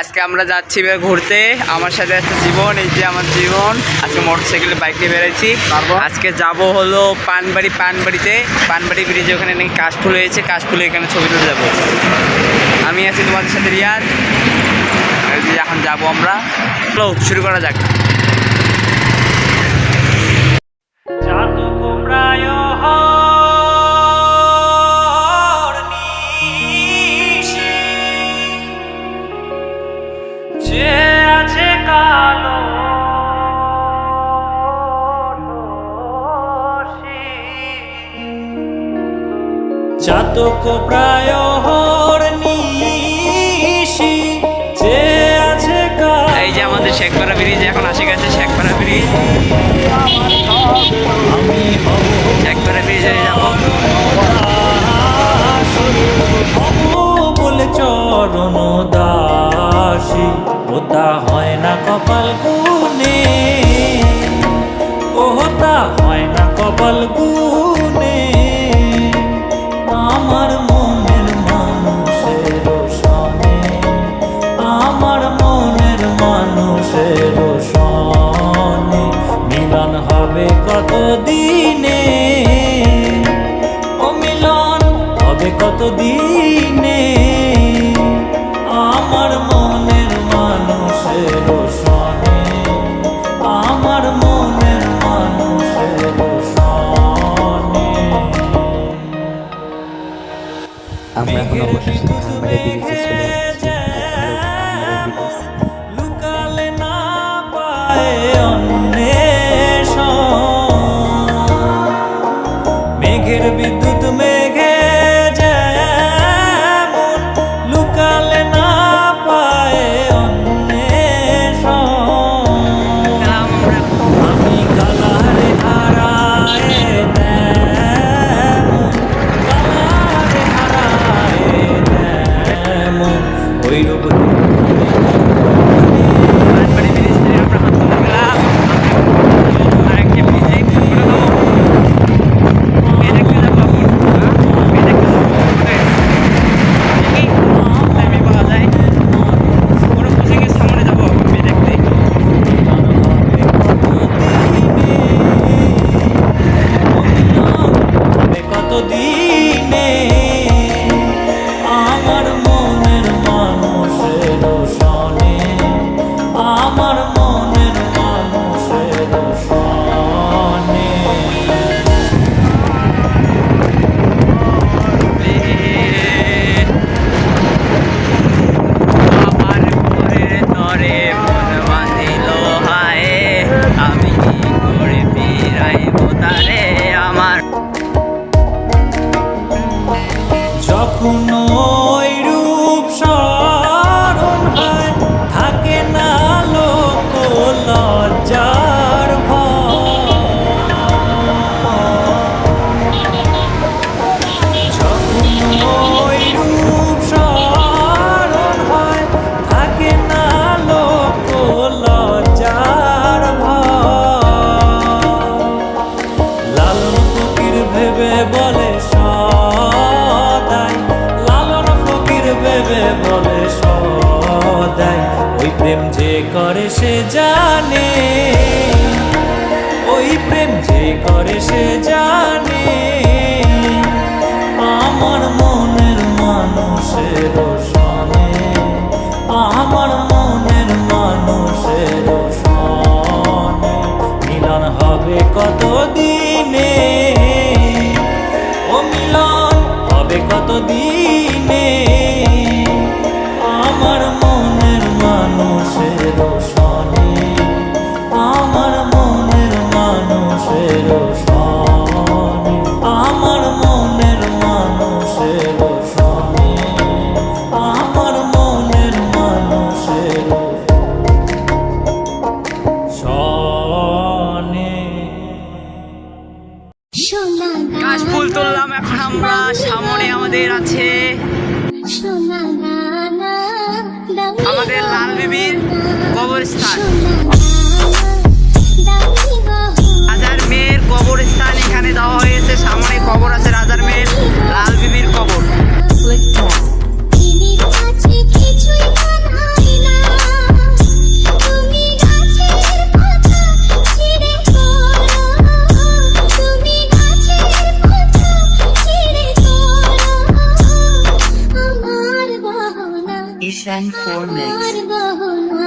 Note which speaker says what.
Speaker 1: আজকে আমরা যাচ্ছি ঘুরতে। আমার সাথে আছে জীবন, এই যে আমার জীবন। আজকে মোটরসাইকেলে বাইক নিয়ে বেরোচ্ছি। আজকে যাব হলো পানবাড়িতে। পানবাড়ি ব্রিজে ওখানে নাকি কাশফুল হয়েছে, কাশফুলে এখানে ছবি তুলতে যাবো। আমি আছি তোমাদের সাথে রিয়াদ। এখন যাবো আমরা। চলো শুরু করা যাক।
Speaker 2: চাতক প্রায় নিশি যে আছে
Speaker 1: এই যে আমাদের শেখপাড়া ব্রিজ এখন আসে গেছে। শেখপাড়া ব্রিজ,
Speaker 2: আমি হব
Speaker 1: শেখপাড়া ব্রিজে যাবো
Speaker 2: বলে চরণ দাসী। ওটা হয় না কপাল গুনে, ওটা হয় না কপাল গুনে। আমার মনের মানুষের সনে, আমার মনের মানুষের সনে মিলন হবে কত দিনে, ও মিলন হবে কত দিনে। আমার মনের মানুষের সনে, আমার মনের মানুষের সনে।
Speaker 3: আমরা এখন অবশেষে ধানবাড়ি ব্রিজে চলে এসেছি।
Speaker 2: লুকালে না পায় অন্বেষণ, মেঘের বিদ্যুৎ মেঘে যেমন লুকালে না পায় অন্বেষণ। আমি কালারে হারায় তেমন, কালারে হারায় তেমন ওই রূপ
Speaker 1: পানবাড়ি ব্রিজ থেকে আমরা হাত তুললাম। আরেকটা ব্রিজে করে দেবো। এটা কি যাবো এখন? এটা কি দেখি টাইমে পাওয়া যায়। পুরো কোচিংয়ের সামনে যাবো দেখতে।
Speaker 2: কত দিনে আমার মনের মানুষের সনে, আমার মনের মানুষের সনে।
Speaker 1: আমার ঘরের তরে মন বাঁধিল হায়, আমি কি করে ফিরাইব তারে আমার।
Speaker 2: যখন ওই রূপ স্মরণ হয় থাকে না লোক লজ্জার ভয়। যখন ওই রূপ স্মরণ হয় থাকে না লোক লজ্জার ভয়। লালন ফকির ভেবে বলে সদাই, লালন ফকির ভেবে বলে সদাই। ওই প্রেম যে করে সে জানে, ওই প্রেম যে করে সে জানে। আমার মনের মানুষের সনে, আমার মনের মানুষের সনে মিলন হবে কত দিনে, ও মিলন হবে কত দিনে। আমার মনের মানুষের সনে, আমার মনের মানুষের সনে, আমার মনের মানুষের সনে, আমার মনের মানুষের সনে।
Speaker 1: কাশফুল তুললাম এখন আমরা। সামনে আমাদের আছে আমাদের লাল বিবির কবরস্থান, রাজার মেয়ের কবরস্থান এখানে দেওয়া হয়েছে। সামনে কবর আছে রাজার মেয়ের, লাল বিবির কবর।
Speaker 4: Ishan Four Mix.